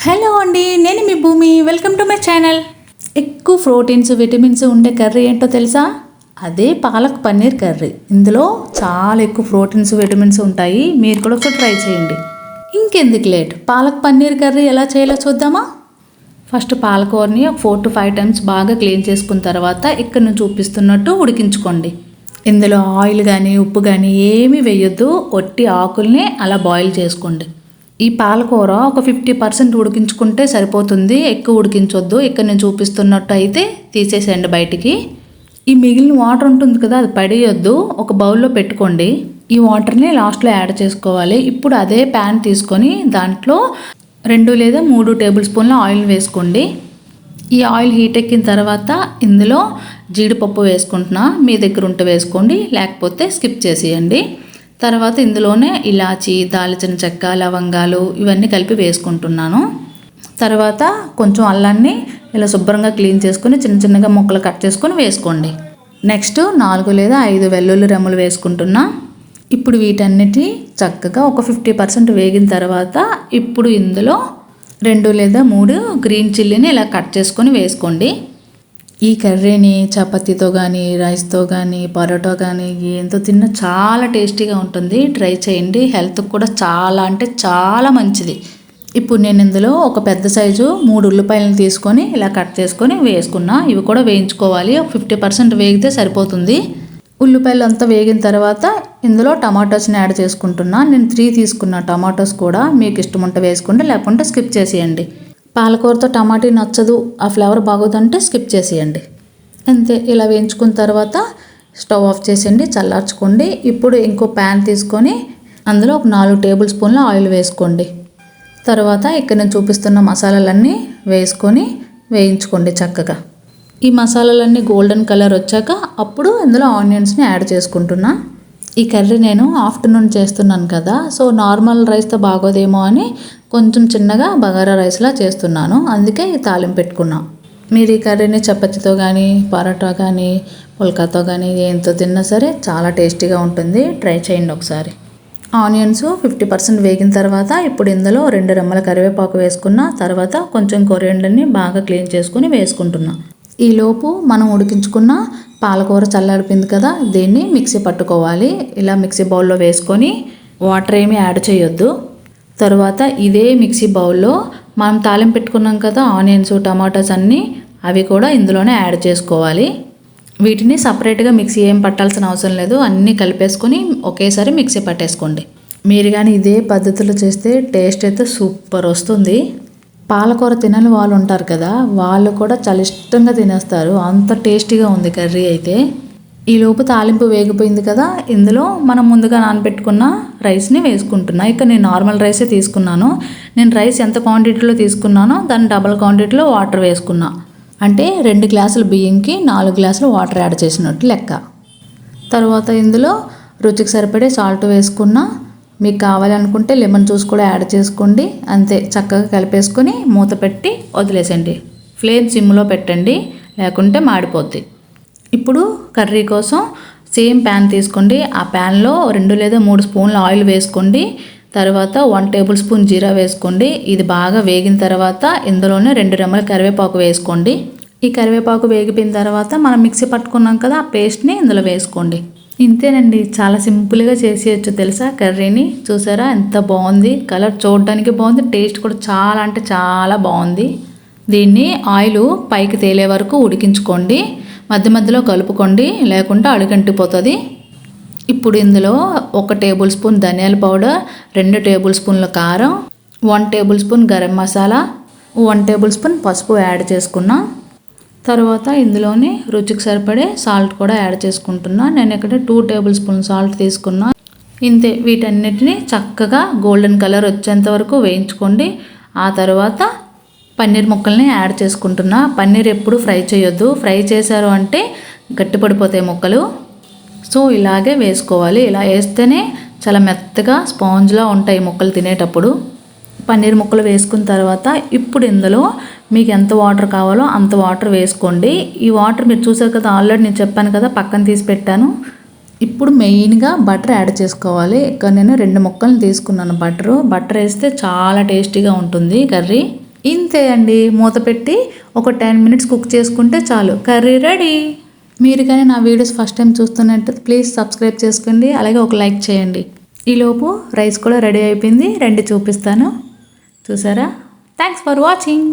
Hello అండి, నేను మీ భూమి. Welcome to my channel. ఎక్కువ ప్రోటీన్స్ విటమిన్స్ ఉండే కర్రీ ఏంటో తెలుసా? అదే పాలక్ పన్నీర్ కర్రీ. ఇందులో చాలా ఎక్కువ ప్రోటీన్స్ విటమిన్స్ ఉంటాయి. మీరు కూడా ఒకసారి ట్రై చేయండి. ఇంకెందుకు లేట్, పాలక్ పన్నీర్ కర్రీ ఎలా చేయాలో చూద్దామా? ఫస్ట్ పాలకూరని ఒక 4 to 5 టైమ్స్ బాగా క్లీన్ చేసుకున్న తర్వాత ఇక్కడ నుంచి చూపిస్తున్నట్టు ఉడికించుకోండి. ఇందులో ఆయిల్ కానీ ఉప్పు కానీ ఏమీ వేయొద్దు. ఒట్టి ఆకుల్ని అలా బాయిల్ చేసుకోండి. ఈ పాలకూర ఒక 50% ఉడికించుకుంటే సరిపోతుంది. ఎక్కువ ఉడికించొద్దు. ఇక్కడ నేను చూపిస్తున్నట్టు అయితే తీసేసేయండి బయటికి. ఈ మిగిలిన వాటర్ ఉంటుంది కదా, అది పడేయొద్దు. ఒక బౌల్లో పెట్టుకోండి. ఈ వాటర్ని లాస్ట్లో యాడ్ చేసుకోవాలి. ఇప్పుడు అదే ప్యాన్ తీసుకొని దాంట్లో 2 లేదా 3 టేబుల్ స్పూన్ల ఆయిల్ వేసుకోండి. ఈ ఆయిల్ హీట్ ఎక్కిన తర్వాత ఇందులో జీడిపప్పు వేసుకుంటున్నా. మీ దగ్గర ఉంటే వేసుకోండి, లేకపోతే స్కిప్ చేసేయండి. తర్వాత ఇందులోనే ఇలాచి, దాల్చిన చెక్క, లవంగాలు ఇవన్నీ కలిపి వేసుకుంటున్నాను. తర్వాత కొంచెం అల్లాన్ని ఇలా శుభ్రంగా క్లీన్ చేసుకొని చిన్న చిన్నగా ముక్కలు కట్ చేసుకొని వేసుకోండి. నెక్స్ట్ 4 లేదా 5 వెల్లుల్లి రెమ్మలు వేసుకుంటున్నా. ఇప్పుడు వీటన్నిటి చక్కగా ఒక 50% వేగిన తర్వాత ఇప్పుడు ఇందులో 2 లేదా 3 గ్రీన్ చిల్లీని ఇలా కట్ చేసుకొని వేసుకోండి. ఈ కర్రీని చపాతీతో కానీ, రైస్తో కానీ, పరోటా కానీ ఏంతో తిన్నా చాలా టేస్టీగా ఉంటుంది. ట్రై చేయండి. హెల్త్కి కూడా చాలా అంటే చాలా మంచిది. ఇప్పుడు నేను ఇందులో ఒక పెద్ద సైజు 3 ఉల్లిపాయలను తీసుకొని ఇలా కట్ చేసుకొని వేసుకున్నా. ఇవి కూడా వేయించుకోవాలి. ఒక 50% వేగితే సరిపోతుంది. ఉల్లిపాయలు అంతా వేగిన తర్వాత ఇందులో టమాటోస్ని యాడ్ చేసుకుంటున్నా. నేను 3 తీసుకున్నా టమాటోస్ కూడా. మీకు ఇష్టం ఉంటే వేసుకోండి, లేకుంటే స్కిప్ చేసేయండి. పాలకూరతో టమాటా నచ్చదు, ఆ ఫ్లేవర్ బాగోదంటే స్కిప్ చేసేయండి. అంతే. ఇలా వేయించుకున్న తర్వాత స్టవ్ ఆఫ్ చేసేయండి, చల్లార్చుకోండి. ఇప్పుడు ఇంకో ప్యాన్ తీసుకొని అందులో ఒక 4 టేబుల్ స్పూన్ల ఆయిల్ వేసుకోండి. తర్వాత ఇక్కడ నేను చూపిస్తున్న మసాలాలన్నీ వేసుకొని వేయించుకోండి చక్కగా. ఈ మసాలాలన్నీ గోల్డెన్ కలర్ వచ్చాక అప్పుడు ఇందులో ఆనియన్స్ని యాడ్ చేసుకుంటున్నా. ఈ కర్రీ నేను ఆఫ్టర్నూన్ చేస్తున్నాను కదా, సో నార్మల్ రైస్తో బాగోదేమో అని కొంచెం చిన్నగా బగారా రైస్లా చేస్తున్నాను. అందుకే ఈ తాలింపు పెట్టుకున్నా. మీరు ఈ కర్రీని చపాతీతో కానీ, పరోటా కానీ, పుల్కాతో కానీ ఏంతో తిన్నా సరే చాలా టేస్టీగా ఉంటుంది. ట్రై చేయండి ఒకసారి. ఆనియన్స్ 50% వేగిన తర్వాత ఇప్పుడు ఇందులో 2 రెమ్మల కరివేపాకు వేసుకున్న తర్వాత కొంచెం కొరియాండర్ని బాగా క్లీన్ చేసుకుని వేసుకుంటున్నా. ఈలోపు మనం ఉడికించుకున్న పాలకూర చల్లారిపోయింది కదా, దీన్ని మిక్సీ పట్టుకోవాలి. ఇలా మిక్సీ బౌల్లో వేసుకొని వాటర్ ఏమీ యాడ్ చేయొద్దు. తర్వాత ఇదే మిక్సీ బౌల్లో మనం తాలింపు పెట్టుకున్నాం కదా ఆనియన్స్, టమాటాస్ అన్నీ, అవి కూడా ఇందులోనే యాడ్ చేసుకోవాలి. వీటిని సపరేట్గా మిక్సీ ఏం పట్టాల్సిన అవసరం లేదు. అన్నీ కలిపేసుకొని ఒకేసారి మిక్సీ పట్టేసుకోండి. మీరు కానీ ఇదే పద్ధతిలో చేస్తే టేస్ట్ అయితే సూపర్ వస్తుంది. పాలకూర తినని వాళ్ళు ఉంటారు కదా, వాళ్ళు కూడా చాలా ఇష్టంగా తినేస్తారు. అంత టేస్టీగా ఉంది కర్రీ అయితే. ఈలోపు తాలింపు వేగిపోయింది కదా, ఇందులో మనం ముందుగా నానబెట్టుకున్న రైస్ని వేసుకుంటున్నా. ఇక నేను నార్మల్ రైసే తీసుకున్నాను. నేను రైస్ ఎంత క్వాంటిటీలో తీసుకున్నానో దాన్ని డబల్ క్వాంటిటీలో వాటర్ వేసుకున్నా. అంటే 2 గ్లాసుల బియ్యంకి 4 గ్లాసులు వాటర్ యాడ్ చేసినట్టు లెక్క. తర్వాత ఇందులో రుచికి సరిపడే సాల్ట్ వేసుకున్నా. మీకు కావాలనుకుంటే లెమన్ జ్యూస్ కూడా యాడ్ చేసుకోండి. అంతే. చక్కగా కలిపేసుకొని మూత పెట్టి వదిలేసండి. ఫ్లేమ్ సిమ్లో పెట్టండి, లేకుంటే మాడిపోద్ది. ఇప్పుడు కర్రీ కోసం సేమ్ ప్యాన్ తీసుకోండి. ఆ ప్యాన్లో 2 లేదా 3 స్పూన్ల ఆయిల్ వేసుకోండి. తర్వాత 1 టేబుల్ స్పూన్ జీరా వేసుకోండి. ఇది బాగా వేగిన తర్వాత ఇందులోనే 2 రెమ్మల కరివేపాకు వేసుకోండి. ఈ కరివేపాకు వేగిపోయిన తర్వాత మనం మిక్సీ పట్టుకున్నాం కదా, ఆ పేస్ట్ని ఇందులో వేసుకోండి. ఇంతేనండి, చాలా సింపుల్గా చేసేయచ్చు తెలుసా కర్రీని. చూసారా ఎంత బాగుంది, కలర్ చూడడానికి బాగుంది, టేస్ట్ కూడా చాలా అంటే చాలా బాగుంది. దీన్ని ఆయిల్ పైకి తేలే వరకు ఉడికించుకోండి. మధ్య మధ్యలో కలుపుకోండి, లేకుంటే అడుగంటిపోతుంది. ఇప్పుడు ఇందులో 1 టేబుల్ స్పూన్ ధనియాల పౌడర్, 2 టేబుల్ స్పూన్ల కారం, 1 table spoon garam masala, 1 table spoon పసుపు యాడ్ చేసుకున్నా. తర్వాత ఇందులోనే రుచికి సరిపడే సాల్ట్ కూడా యాడ్ చేసుకుంటున్నా. నేను ఇక్కడ 2 టేబుల్ స్పూన్ సాల్ట్ తీసుకున్నా. ఇంతే. వీటన్నిటిని చక్కగా గోల్డెన్ కలర్ వచ్చేంత వరకు వేయించుకోండి. ఆ తర్వాత పన్నీర్ ముక్కల్ని యాడ్ చేసుకుంటున్నా. పన్నీర్ ఎప్పుడు ఫ్రై చేయొద్దు. ఫ్రై చేశారు అంటే గట్టిపడిపోతాయి ముక్కలు. సో ఇలాగే వేసుకోవాలి. ఇలా వేస్తేనే చాలా మెత్తగా స్పాంజ్లా ఉంటాయి ముక్కలు తినేటప్పుడు. పన్నీర్ ముక్కలు వేసుకున్న తర్వాత ఇప్పుడు ఇందులో మీకు ఎంత వాటర్ కావాలో అంత వాటర్ వేసుకోండి. ఈ వాటర్ మీరు చూసారు కదా, ఆల్రెడీ నేను చెప్పాను కదా, పక్కన తీసి పెట్టాను. ఇప్పుడు మెయిన్గా బటర్ యాడ్ చేసుకోవాలి. ఇక్కడ నేను 2 ముక్కలను తీసుకున్నాను బటర్ వేస్తే చాలా టేస్టీగా ఉంటుంది కర్రీ. ఇంతే అండి, మూత పెట్టి ఒక 10 మినిట్స్ కుక్ చేసుకుంటే చాలు, కర్రీ రెడీ. మీరు కానీ నా వీడియోస్ ఫస్ట్ టైం చూస్తున్నట్టు ప్లీజ్ సబ్స్క్రైబ్ చేసుకోండి, అలాగే ఒక లైక్ చేయండి. ఈలోపు రైస్ కూడా రెడీ అయిపోయింది, రండి చూపిస్తాను. చూసారా? Thanks for watching.